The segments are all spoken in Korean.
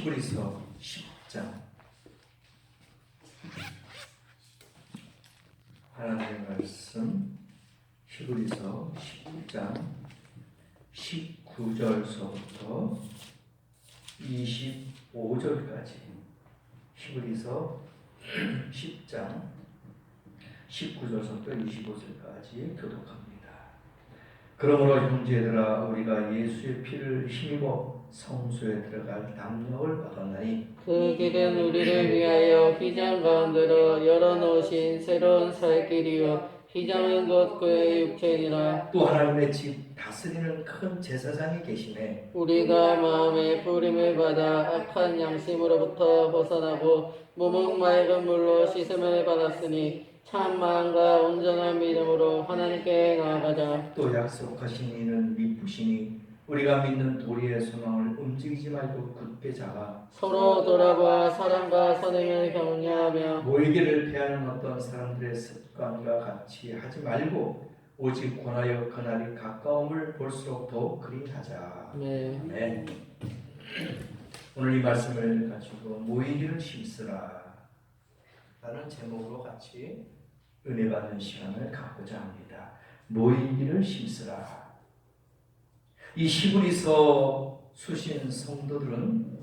히브리서 10장 하나님의 말씀 히브리서 10장 19절서부터 25절까지 히브리서 10장 19절서부터 25절까지 교독합니다. 그러므로 형제들아 우리가 예수의 피를 힘입어 성소에 들어갈 담력을 받았나니 그 길은 우리를 위하여 휘장 가운데로 열어놓으신 새로운 살 길이요 휘장은 곧 그의 육체니라. 또 하나님의 집 다스리는 큰 제사장이 계시매 우리가 마음의 부림을 받아 악한 양심으로부터 벗어나고 무목 맑은 물로 씻음을 받았으니 참 마음과 온전한 믿음으로 하나님께 나아가자. 또 약속하신 이는 미쁘시니 우리가 믿는 도리의 소망을 움직이지 말고 굳게 잡아 서로 돌아봐 사랑과 선행을 격려하며 모이기를 피하는 어떤 사람들의 습관과 같이 하지 말고 오직 권하여 그날이 가까움을 볼수록 더욱 그리 하자. 네. 아멘. 오늘 이 말씀을 가지고 모이기를 힘쓰라 라는 제목으로 같이 은혜 받는 시간을 갖고자 합니다. 모이기를 힘쓰라. 이 히브리서 수신 성도들은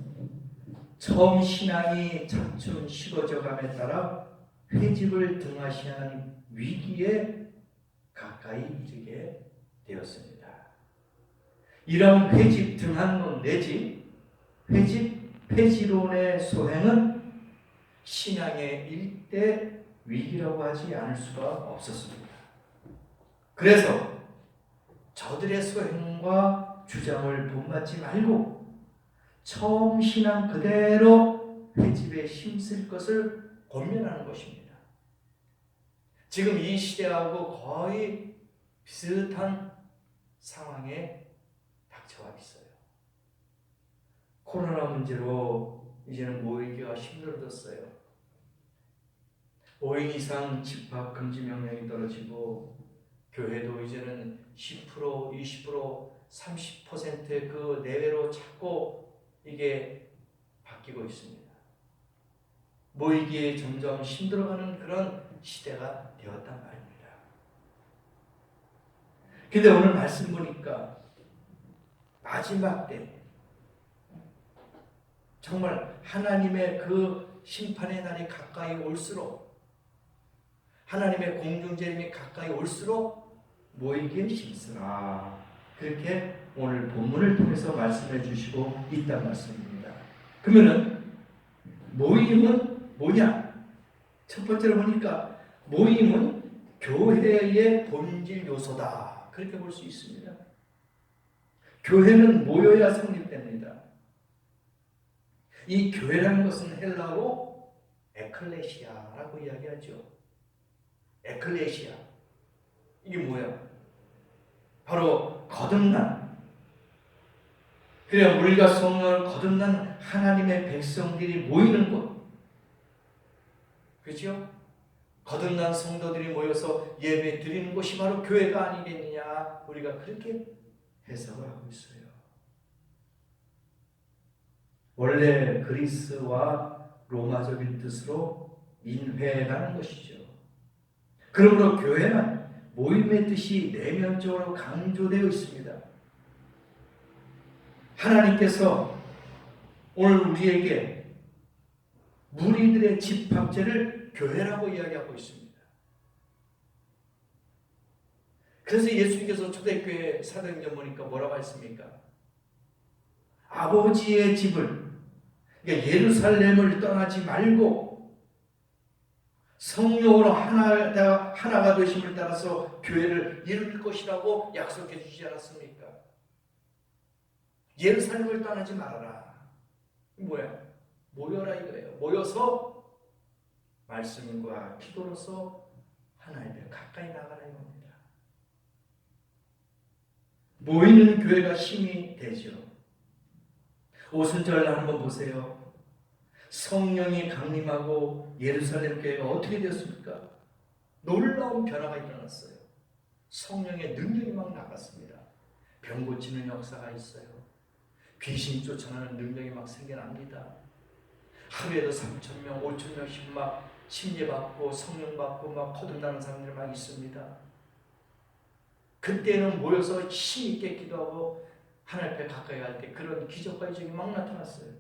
처음 신앙이 차츰 식어져감에 따라 회집을 등하시는 위기에 가까이 이르게 되었습니다. 이런 회집 등한론 내지 폐지론의 소행은 신앙의 일대 위기라고 하지 않을 수가 없었습니다. 그래서 저들의 소행과 주장을 본받지 말고 처음 신앙 그대로 회집에 힘쓸 것을 권면하는 것입니다. 지금 이 시대하고 거의 비슷한 상황에 닥쳐와 있어요. 코로나 문제로 이제는 모이기가 힘들어졌어요. 5인 이상 집합 금지 명령이 떨어지고 교회도 이제는 10%, 20%, 30% 그 내외로 자꾸 이게 바뀌고 있습니다. 모이기에 점점 힘들어가는 그런 시대가 되었단 말입니다. 근데 오늘 말씀 보니까 마지막 때 정말 하나님의 그 심판의 날이 가까이 올수록 하나님의 공중재림이 가까이 올수록 모이기에 힘쓰라. 그렇게 오늘 본문을 통해서 말씀해 주시고 있단 말씀입니다. 그러면은 모임은 뭐냐? 첫 번째로 보니까 모임은 교회의 본질 요소다. 그렇게 볼 수 있습니다. 교회는 모여야 성립됩니다. 이 교회라는 것은 헬라어로 에클레시아라고 이야기하죠. 에클레시아. 이게 뭐야? 바로 거듭난, 그래 물과 성령을 거듭난 하나님의 백성들이 모이는 곳. 그렇죠? 거듭난 성도들이 모여서 예배 드리는 곳이 바로 교회가 아니겠느냐. 우리가 그렇게 해석을 하고 있어요. 원래 그리스와 로마적인 뜻으로 민회라는 것이죠. 그러므로 교회는 모임의 뜻이 내면적으로 강조되어 있습니다. 하나님께서 오늘 우리에게 무리들의 집합제를 교회라고 이야기하고 있습니다. 그래서 예수님께서 초대교회 사도행전 보니까 뭐라고 했습니까? 아버지의 집을, 그러니까 예루살렘을 떠나지 말고 성령으로 하나가 되심을 따라서 교회를 이룰 것이라고 약속해 주지 않았습니까? 예루살렘을 떠나지 말아라. 뭐야? 모여라 이거예요. 모여서 말씀과 기도로서 하나님께 가까이 나가라 이겁니다. 모이는 교회가 힘이 되죠. 오순절 한번 보세요. 성령이 강림하고 예루살렘 교회가 어떻게 되었습니까? 놀라운 변화가 일어났어요. 성령의 능력이 막 나갔습니다. 병 고치는 역사가 있어요. 귀신 쫓아내는 능력이 막 생겨납니다. 하루에도 3,000명, 5,000명씩 막 침례받고 성령 받고 막 거듭나는 사람들이 막 있습니다. 그때는 모여서 힘있게 기도하고 하나님 앞에 가까이 갈 때 그런 기적과 이적이 막 나타났어요.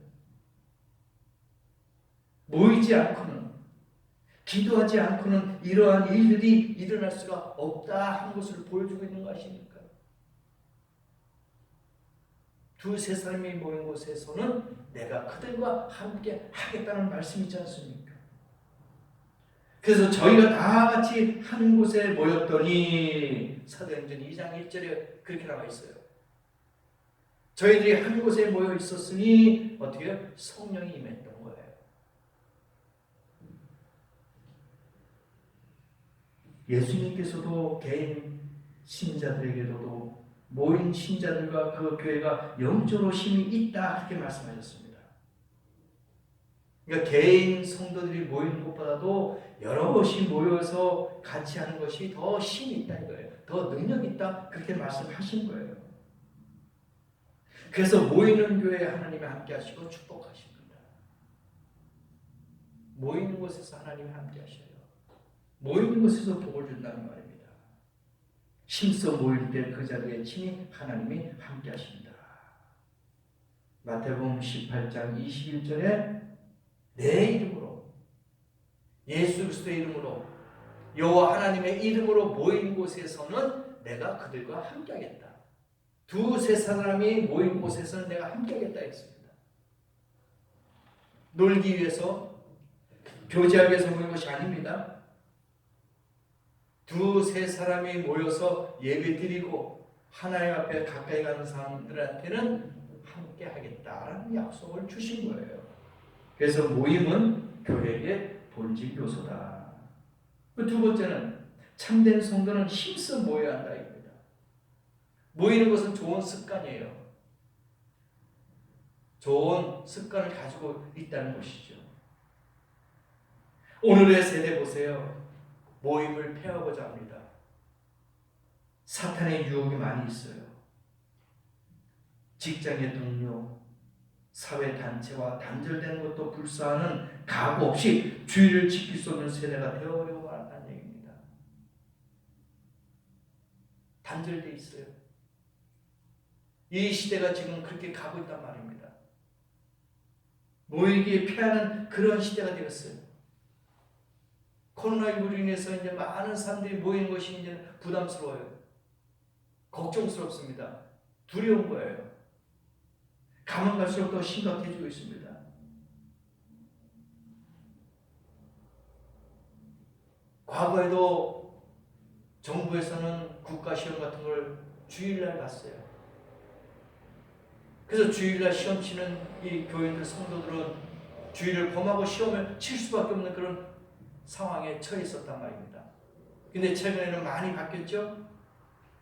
모이지 않고는, 기도하지 않고는 이러한 일들이 일어날 수가 없다 하는 것을 보여주고 있는 것이니까. 두세 사람이 모인 곳에서는 내가 그들과 함께 하겠다는 말씀이 있지 않습니까? 그래서 저희가 다 같이 한 곳에 모였더니 사도행전 2장 1절에 그렇게 나와 있어요. 저희들이 한 곳에 모여 있었으니 어떻게 해요? 성령이 임했던 거예요. 예수님께서도 개인 신자들에게도 모인 신자들과 그 교회가 영적으로 힘이 있다 그렇게 말씀하셨습니다. 그러니까 개인 성도들이 모이는 것보다도 여럿이 모여서 같이 하는 것이 더 힘이 있다 이거예요. 더 능력이 있다 그렇게 말씀하신 거예요. 그래서 모이는 교회에 하나님이 함께 하시고 축복하십니다. 모이는 곳에서 하나님이 함께 하셔요. 모이는 곳에서 복을 준다는 말입니다. 힘써 모일 때 그 자리에 친히 하나님이 함께 하십니다. 마태복음 18장 21절에 내 이름으로, 예수 그리스도의 이름으로, 여호와 하나님의 이름으로 모인 곳에서는 내가 그들과 함께 하겠다. 두세 사람이 모인 곳에서는 내가 함께 하겠다 했습니다. 놀기 위해서, 교제하기 위해서 모인 것이 아닙니다. 두세 사람이 모여서 예배 드리고 하나님 앞에 가까이 가는 사람들한테는 함께 하겠다라는 약속을 주신 거예요. 그래서 모임은 교회의 본질 요소다. 두 번째는 참된 성도는 힘써 모여야 한다 이겁니다. 모이는 것은 좋은 습관이에요. 좋은 습관을 가지고 있다는 것이죠. 오늘의 세대 보세요. 모임을 폐하고자 합니다. 사탄의 유혹이 많이 있어요. 직장의 동료, 사회단체와 단절되는 것도 불사하는 각오 없이 주의를 지킬 수 없는 세대가 되어버리고 말았다는 얘기입니다. 단절되어 있어요. 이 시대가 지금 그렇게 가고 있단 말입니다. 모이기에 피하는 그런 시대가 되었어요. 코로나19로 인해서 이제 많은 사람들이 모이는 것이 이제 부담스러워요. 걱정스럽습니다. 두려운 거예요. 가면 갈수록 더 심각해지고 있습니다. 과거에도 정부에서는 국가시험 같은 걸 주일날 봤어요. 그래서 주일날 시험 치는 이 교인들, 성도들은 주일을 범하고 시험을 칠 수밖에 없는 그런 상황에 처해 있었단 말입니다. 근데 최근에는 많이 바뀌었죠?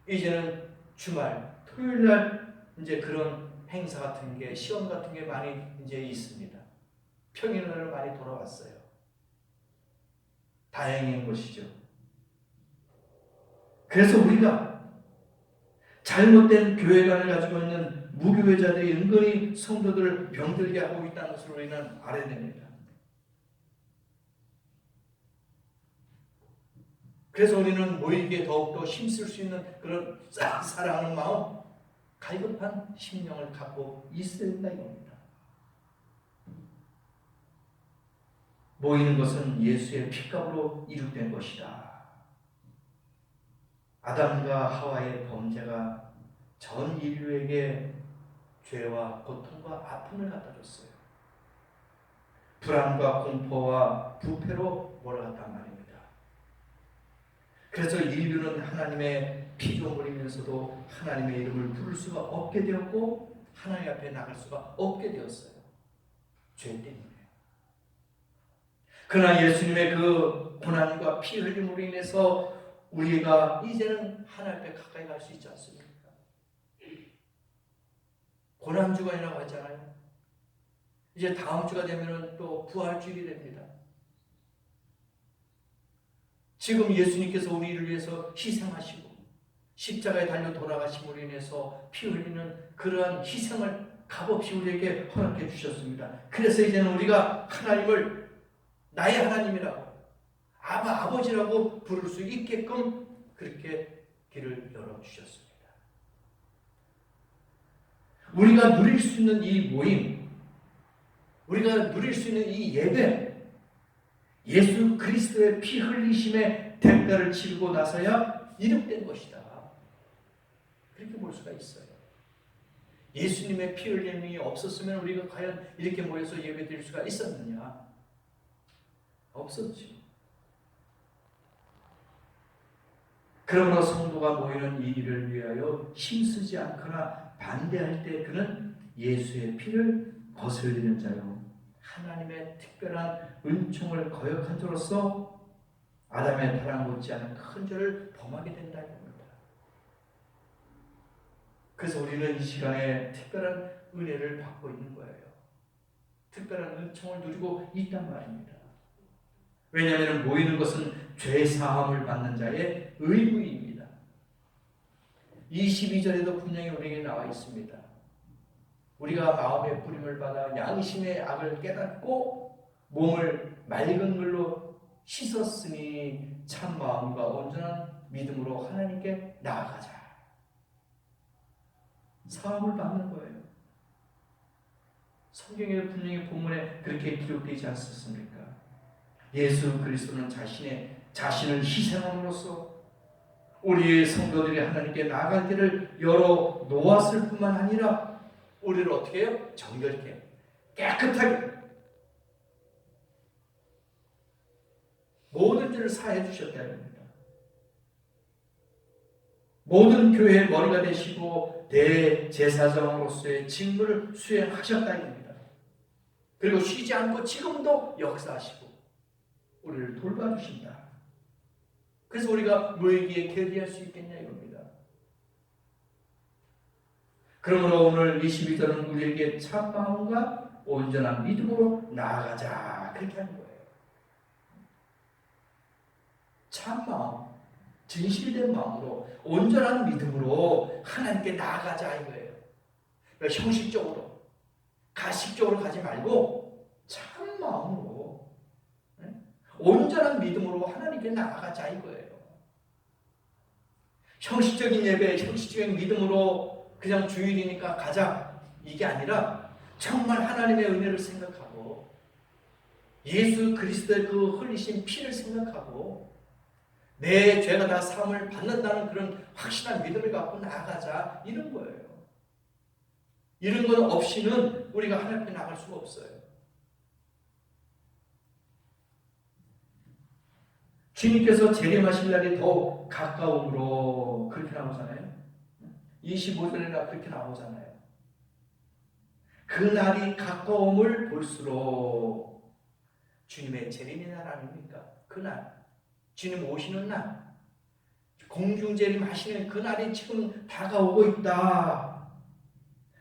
이제는 주말, 토요일날 이제 그런 행사 같은 게, 시험 같은 게 많이 이제 있습니다. 평일날은 많이 돌아왔어요. 다행인 것이죠. 그래서 우리가 잘못된 교회관을 가지고 있는 무교회자들이 은근히 성도들을 병들게 하고 있다는 것을 우리는 알아야 됩니다. 그래서 우리는 모이기에 더욱더 힘쓸 수 있는 그런 사랑하는 마음, 갈급한 심령을 갖고 있어야 된다 이겁니다. 모이는 것은 예수의 피값으로 이룩된 것이다. 아담과 하와의 범죄가 전 인류에게 죄와 고통과 아픔을 갖다 줬어요. 불안과 공포와 부패로 몰아갔단 말입니다. 그래서 인류는 하나님의 피조물이면서도 하나님의 이름을 부를 수가 없게 되었고 하나님 앞에 나갈 수가 없게 되었어요. 죄 때문에. 그러나 예수님의 그 고난과 피 흘림으로 인해서 우리가 이제는 하나님 앞에 가까이 갈 수 있지 않습니까? 고난주간이라고 하잖아요. 이제 다음 주가 되면 또 부활주일이 됩니다. 지금 예수님께서 우리를 위해서 희생하시고 십자가에 달려 돌아가심으로 인해서 피 흘리는 그러한 희생을 값없이 우리에게 허락해 주셨습니다. 그래서 이제는 우리가 하나님을 나의 하나님이라고 아버지라고 부를 수 있게끔 그렇게 길을 열어주셨습니다. 우리가 누릴 수 있는 이 모임, 우리가 누릴 수 있는 이 예배, 예수 그리스도의 피 흘리심의 대가를 치르고 나서야 이룩된 것이다. 그렇게 볼 수가 있어요. 예수님의 피 흘림이 없었으면 우리가 과연 이렇게 모여서 예배 드릴 수가 있었느냐? 없었지. 그러므로 성도가 모이는 이 일을 위하여 힘쓰지 않거나 반대할 때 그는 예수의 피를 거슬리는 자요, 하나님의 특별한 은총을 거역한 자로서 아담의 타락 못지않은 큰 죄를 범하게 된다는 겁니다. 그래서 우리는 이 시간에 특별한 은혜를 받고 있는 거예요. 특별한 은총을 누리고 있단 말입니다. 왜냐하면 모이는 것은 죄 사함을 받는 자의 의무입니다. 22절에도 분명히 우리에게 나와 있습니다. 우리가 마음의 부림을 받아 양심의 악을 깨닫고 몸을 맑은 물로 씻었으니 참 마음과 온전한 믿음으로 하나님께 나아가자. 사함을 받는 거예요. 성경에 분명히 본문에 그렇게 기록되지 않습니까? 예수 그리스도는 자신을 희생함으로써 우리의 성도들이 하나님께 나아갈 길을 열어 놓았을 뿐만 아니라 우리를 어떻게 해요? 정결케, 깨끗하게 모든 죄를 사해 주셨다는 겁니다. 모든 교회의 머리가 되시고 대제사장으로서의 직무를 수행하셨다는 겁니다. 그리고 쉬지 않고 지금도 역사하시고 우리를 돌봐주신다. 그래서 우리가 모이기에 게리할 수 있겠냐 이겁니다. 그러므로 오늘 22절은 우리에게 참 마음과 온전한 믿음으로 나아가자 그렇게 하는 거예요. 참 마음, 진실된 마음으로 온전한 믿음으로 하나님께 나아가자 이거예요. 그러니까 형식적으로 가식적으로 가지 말고 참 마음으로 온전한 믿음으로 하나님께 나아가자 이거예요. 형식적인 예배, 형식적인 믿음으로 그냥 주일이니까 가자 이게 아니라 정말 하나님의 은혜를 생각하고 예수 그리스도의 그 흘리신 피를 생각하고 내 죄가 다 사함을 받는다는 그런 확실한 믿음을 갖고 나아가자 이런 거예요. 이런 것 없이는 우리가 하나님 앞에 나갈 수가 없어요. 주님께서 재림하실 날이 더 가까움으로 그렇게 나오잖아요. 25절에나 그렇게 나오잖아요. 그 날이 가까움을 볼수록 주님의 재림의 날 아닙니까? 그날 주님 오시는 날 공중재림 하시는 그날이 지금 다가오고 있다.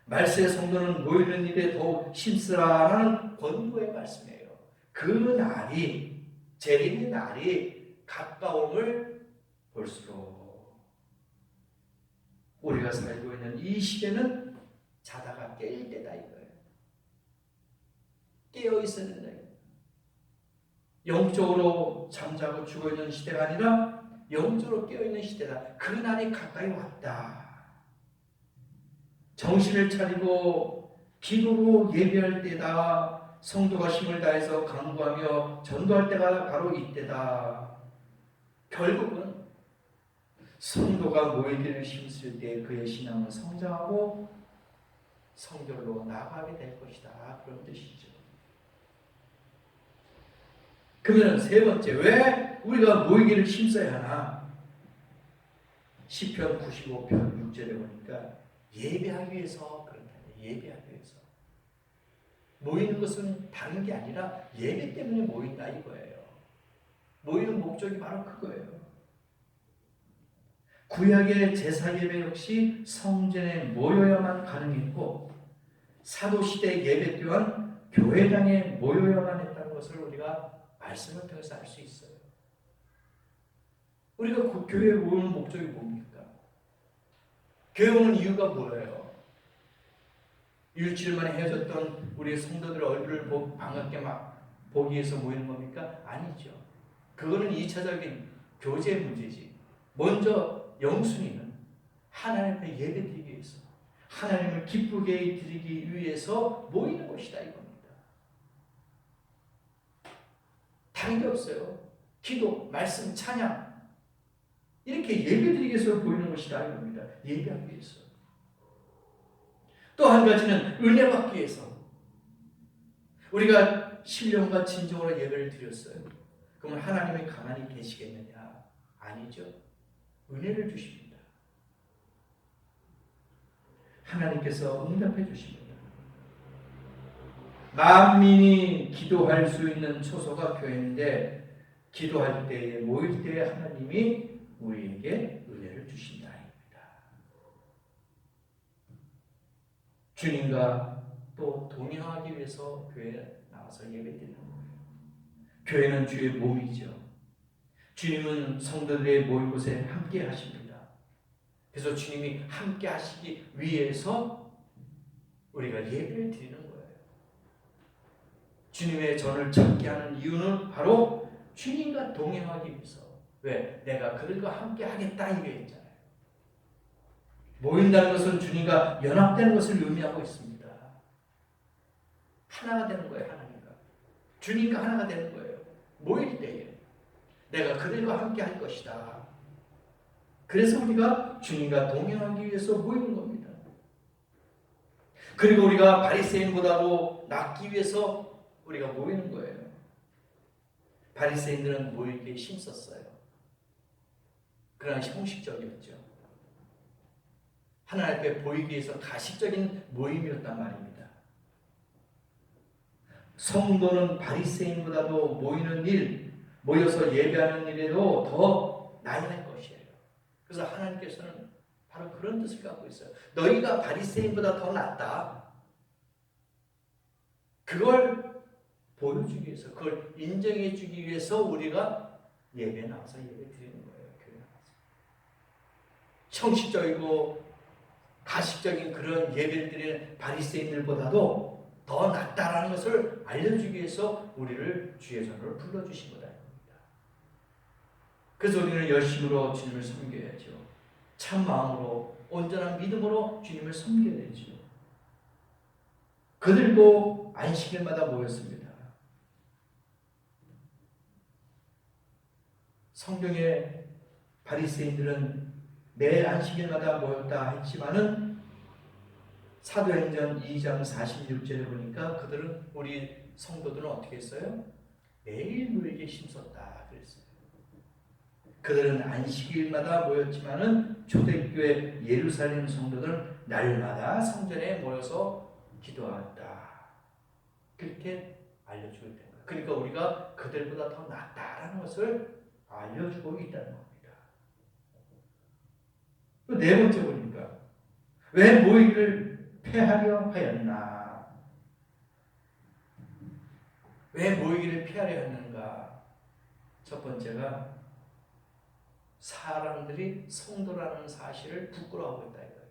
말세의 성도는 모이는 일에 더욱 힘쓰라라는 권고의 말씀이에요. 그 날이 재림의 날이 가까움을 볼수록 우리가 살고 있는 이 시대는 자다가 깰 때다 이거예요. 깨어 있어야 된다. 영적으로 잠자고 죽어있는 시대가 아니라 영적으로 깨어있는 시대다. 그 날이 가까이 왔다. 정신을 차리고 기도로 예배할 때다. 성도가 힘을 다해서 강구하며 전도할 때가 바로 이때다. 결국은 성도가 모이기를 힘쓸 때 그의 신앙은 성장하고 성결로 나아가게 될 것이다. 그런 뜻이죠. 그러면 세 번째, 왜 우리가 모이기를 힘써야 하나? 시편 95편 6절에 보니까 예배하기 위해서 그런다. 예배하기 위해서. 모이는 것은 다른 게 아니라 예배 때문에 모인다 이거예요. 모이는 목적이 바로 그거예요. 구약의 제사 예배 역시 성전에 모여야만 가능했고 사도시대 예배 또한 교회당에 모여야만 했다는 것을 우리가 말씀을 통해서 알 수 있어요. 우리가 그 교회에 오는 목적이 뭡니까? 교회 오는 이유가 뭐예요? 일주일 만에 헤어졌던 우리 성도들의 얼굴을 반갑게 막 보기 위해서 모이는 겁니까? 아니죠. 그거는 2차적인 교제 문제지. 먼저 영순이는 하나님 앞에 예배드리기 위해서, 하나님을 기쁘게 드리기 위해서 모이는 것이다 이겁니다. 다른 게 없어요. 기도, 말씀, 찬양 이렇게 예배드리기 위해서 모이는 것이다 이겁니다. 예배하기 위해서. 또 한 가지는 은혜 받기 위해서. 우리가 신령과 진정으로 예배를 드렸어요. 그러면 하나님이 가만히 계시겠느냐? 아니죠. 은혜를 주십니다. 하나님께서 응답해 주십니다. 만민이 기도할 수 있는 처소가 교회인데 기도할 때에 모일 때에 하나님이 우리에게 은혜를 주신다. 주님과 또 동행하기 위해서 교회에 나와서 예배드리는 거예요. 교회는 주의 몸이죠. 주님은 성도들의 모일 곳에 함께 하십니다. 그래서 주님이 함께 하시기 위해서 우리가 예배를 드리는 거예요. 주님의 전을 찾게 하는 이유는 바로 주님과 동행하기 위해서. 왜? 내가 그들과 함께 하겠다 이게 있잖아요. 모인다는 것은 주님과 연합되는 것을 의미하고 있습니다. 하나가 되는 거예요. 하나님과. 주님과 하나가 되는 거예요. 모일 때에 내가 그들과 함께 할 것이다. 그래서 우리가 주님과 동행하기 위해서 모이는 겁니다. 그리고 우리가 바리새인보다도 낫기 위해서 우리가 모이는 거예요. 바리새인들은 모이기에 힘썼어요. 그러나 형식적이었죠. 하나님 앞에 보이기 위해서 가식적인 모임이었단 말입니다. 성도는 바리새인보다도 모이는 일, 모여서 예배하는 일에도 더 나아갈 것이에요. 그래서 하나님께서는 바로 그런 뜻을 갖고 있어요. 너희가 바리새인보다 더 낫다. 그걸 보여주기 위해서, 그걸 인정해 주기 위해서 우리가 예배에 나와서 예배 드리는 거예요. 교회에 나와서. 형식적이고 가식적인 그런 예배를 드리는 바리새인들보다도 더 낫다라는 것을 알려주기 위해서 우리를 주의 전으로 불러주신 거다. 그래서 우리는 열심으로 주님을 섬겨야죠. 참 마음으로 온전한 믿음으로 주님을 섬겨야 되죠. 그들도 안식일마다 모였습니다. 성경의 바리새인들은 매일 안식일마다 모였다 했지만은 사도행전 2장 46절에 보니까 그들은 우리 성도들은 어떻게 했어요? 매일 모이게 힘썼다 그랬어요. 그들은 안식일마다 모였지만은 초대교회 예루살렘 성도들은 날마다 성전에 모여서 기도했다. 그렇게 알려주고 있는 거예요. 그러니까 우리가 그들보다 더 낫다라는 것을 알려주고 있다는 겁니다. 네 번째 보니까 왜 모이기를 폐하려 하였나? 왜 모이기를 피하려 했는가? 첫 번째가 사람들이 성도라는 사실을 부끄러워하고 있다 이거예요.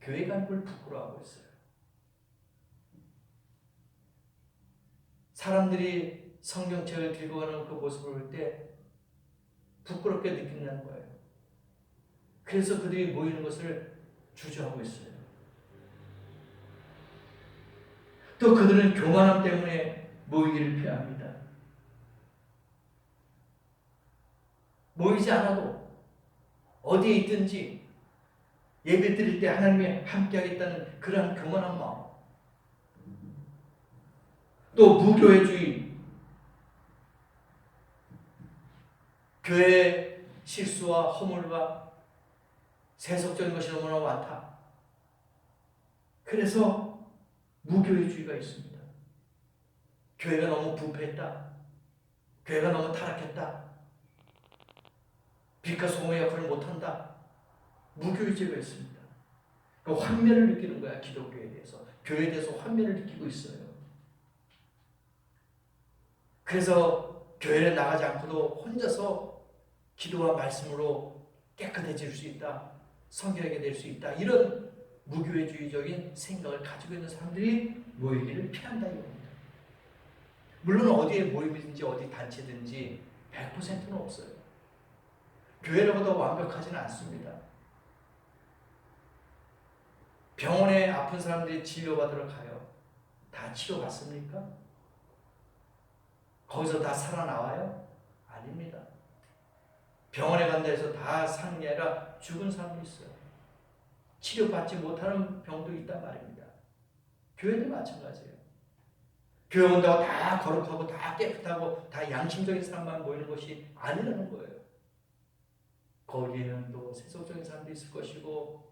교회가 그걸 부끄러워하고 있어요. 사람들이 성경책을 들고 가는 그 모습을 볼 때 부끄럽게 느낀다는 거예요. 그래서 그들이 모이는 것을 주저하고 있어요. 또 그들은 교만함 때문에 모이기를 피합니다. 모이지 않아도 어디에 있든지 예배 드릴 때 하나님이 함께하겠다는 그러한 교만한 마음. 또 무교회주의, 교회의 실수와 허물과 세속적인 것이 너무나 많다. 그래서 무교회주의가 있습니다. 교회가 너무 부패했다. 교회가 너무 타락했다. 빛과 소금의 역할을 못한다. 무교회주의가 있습니다. 그 환멸을 느끼는 거야. 기독교에 대해서. 교회에 대해서 환멸을 느끼고 있어요. 그래서 교회를 나가지 않고도 혼자서 기도와 말씀으로 깨끗해질 수 있다. 성결하게 될 수 있다. 이런 무교회주의적인 생각을 가지고 있는 사람들이 모이기를 피한다 이겁니다. 물론 어디에 모임이든지 어디 단체든지 100%는 없어요. 교회라고도 완벽하지는 않습니다. 병원에 아픈 사람들이 치료받으러 가요. 다 치료받습니까? 거기서 다 살아나와요? 아닙니다. 병원에 간다 해서 다 사는 게 아니라 죽은 사람도 있어요. 치료받지 못하는 병도 있단 말입니다. 교회도 마찬가지예요. 교회 온다고 다 거룩하고 다 깨끗하고 다 양심적인 사람만 모이는 것이 아니라는 거예요. 거기에는 또 세속적인 사람도 있을 것이고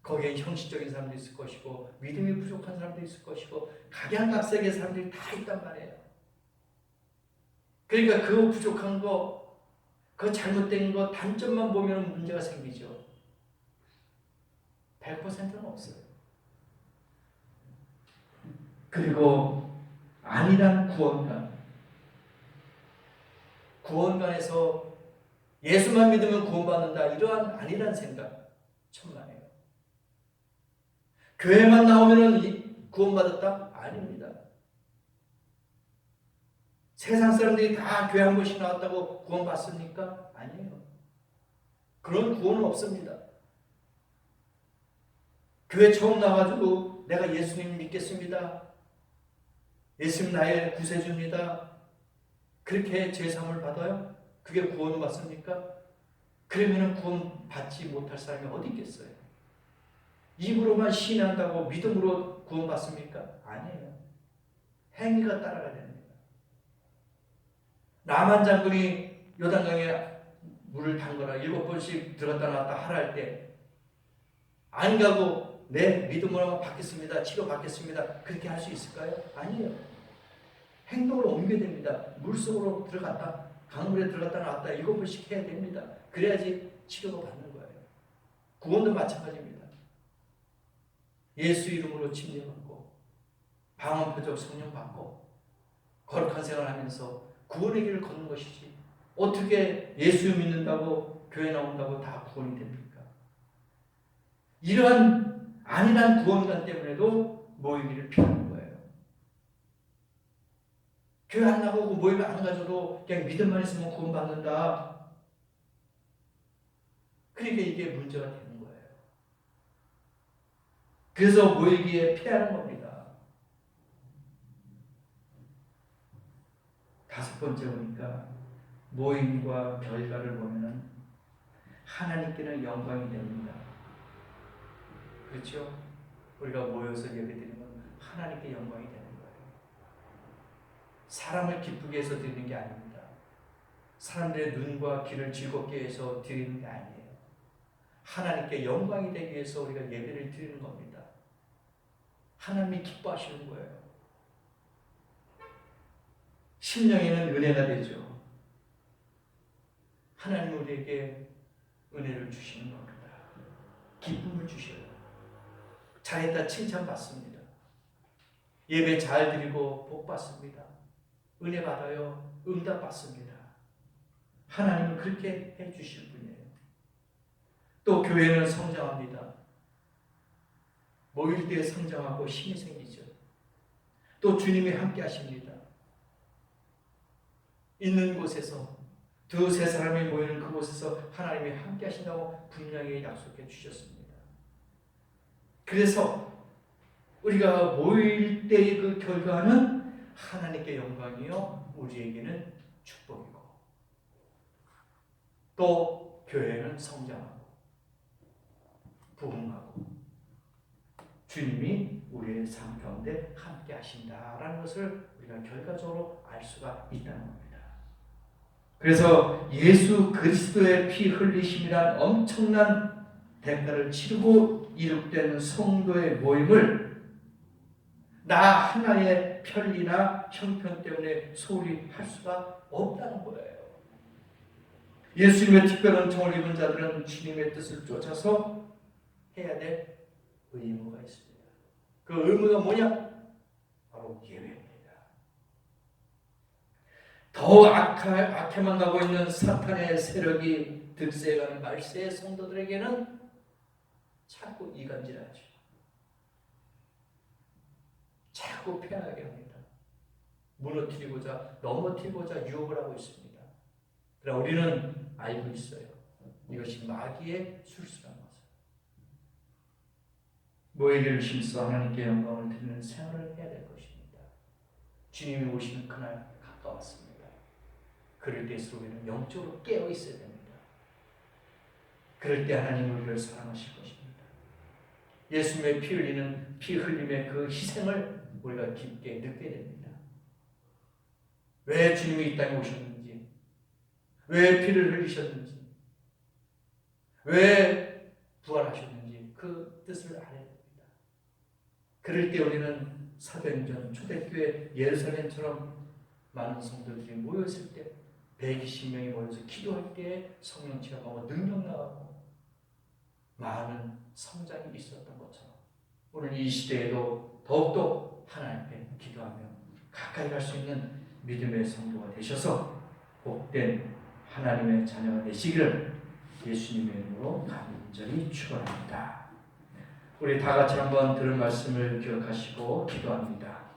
거기에 형식적인 사람도 있을 것이고 믿음이 부족한 사람도 있을 것이고 각양각색의 사람들이 다 있단 말이에요. 그러니까 그 부족한 거, 그 잘못된 거 단점만 보면 문제가 생기죠. 100%는 없어요. 그리고 안일한 구원관. 구원관에서 예수만 믿으면 구원받는다. 이러한 안일한 생각 천만에요. 교회만 나오면 구원받았다? 아닙니다. 세상 사람들이 다 교회 한 번씩 나왔다고 구원받습니까? 아니에요. 그런 구원은 없습니다. 교회 처음 나와가지고 내가 예수님 믿겠습니다. 예수님 나의 구세주입니다. 그렇게 제사함을 받아요? 그게 구원 받습니까? 그러면 구원 받지 못할 사람이 어디 있겠어요? 입으로만 신한다고 믿음으로 구원 받습니까? 아니에요. 행위가 따라가야 됩니다. 나만 장군이 요단강에 물을 담거나 7번씩 들어갔다 나왔다 하라 할 때 안 가고 내 믿음으로 받겠습니다. 치료 받겠습니다. 그렇게 할 수 있을까요? 아니에요. 행동으로 옮겨야 됩니다. 물속으로 들어갔다 강물에 들어갔다 나왔다 7번씩 해야 됩니다. 그래야지 치료가 받는 거예요. 구원도 마찬가지입니다. 예수 이름으로 침례받고 방언 표적 성령 받고 거룩한 생활하면서 구원의 길을 걷는 것이지 어떻게 예수 믿는다고 교회 나온다고 다 구원이 됩니까? 이러한 안일한 구원관 때문에도 모이기를 피하는 거예요. 교회 안 나가고 모임에 안 가져도 그냥 믿음만 있으면 구원받는다. 그러니까 이게 문제가 되는 거예요. 그래서 모이기에 피하는 겁니다. 5번째 보니까 모임과 결과를 보면은 하나님께는 영광이 됩니다. 그렇죠? 우리가 모여서 예배드리는 건 하나님께 영광이 되는 거예요. 사람을 기쁘게 해서 드리는 게 아닙니다. 사람들의 눈과 귀를 즐겁게 해서 드리는 게 아니에요. 하나님께 영광이 되기 위해서 우리가 예배를 드리는 겁니다. 하나님이 기뻐하시는 거예요. 심령에는 은혜가 되죠. 하나님 우리에게 은혜를 주시는 겁니다. 기쁨을 주셔요. 잘했다 칭찬받습니다. 예배 잘 드리고 복 받습니다. 은혜 받아요. 응답 받습니다. 하나님은 그렇게 해주실 분이에요. 또 교회는 성장합니다. 모일 때 성장하고 힘이 생기죠. 또 주님이 함께 하십니다. 있는 곳에서 두세 사람이 모이는 그곳에서 하나님이 함께 하신다고 분명히 약속해 주셨습니다. 그래서 우리가 모일 때의 그 결과는 하나님께 영광이요 우리에게는 축복이고 또 교회는 성장하고 부흥하고 주님이 우리의 삶 가운데 함께 하신다라는 것을 우리가 결과적으로 알 수가 있다는 겁니다. 그래서 예수 그리스도의 피 흘리심이란 엄청난 대가를 치르고 이룩된 성도의 모임을 나 하나의 편리나 형편 때문에 소홀히 할 수가 없다는 거예요. 예수님의 특별한 은총을 입은 자들은 주님의 뜻을 쫓아서 해야 될 의무가 있습니다. 그 의무가 뭐냐? 바로 예배입니다. 더 악해만 가고 있는 사탄의 세력이 득세해가는 말세의 성도들에게는 자꾸 이간질하죠. 자꾸 패하게 합니다. 무너뜨리고자 넘어뜨리고자 유혹을 하고 있습니다. 그러나 우리는 알고 있어요. 이것이 마귀의 술수라는 것을. 모이를 힘써 하나님께 영광을 드리는 생활을 해야 될 것입니다. 주님이 오시는 그날 가까웠습니다. 그럴 때일수록 우리는 영적으로 깨어 있어야 됩니다. 그럴 때 하나님은 우리를 사랑하실 것입니다. 예수님의 피 흘리는 피 흘림의 그 희생을 우리가 깊게 느끼게 됩니다. 왜 주님이 이 땅에 오셨는지, 왜 피를 흘리셨는지, 왜 부활하셨는지 그 뜻을 알아야 됩니다. 그럴 때 우리는 사도행전 초대교회 예루살렘처럼 많은 성도들이 모였을 때 120명이 모여서 기도할 때 성령 체험하고 능력 나가고 많은 성장이 있었던 것처럼 오늘 이 시대에도 더욱더 하나님 앞에 기도하며 가까이 갈 수 있는 믿음의 성도가 되셔서 복된 하나님의 자녀가 되시기를 예수님의 이름으로 간절히 축원합니다. 우리 다 같이 한번 들은 말씀을 기억하시고 기도합니다.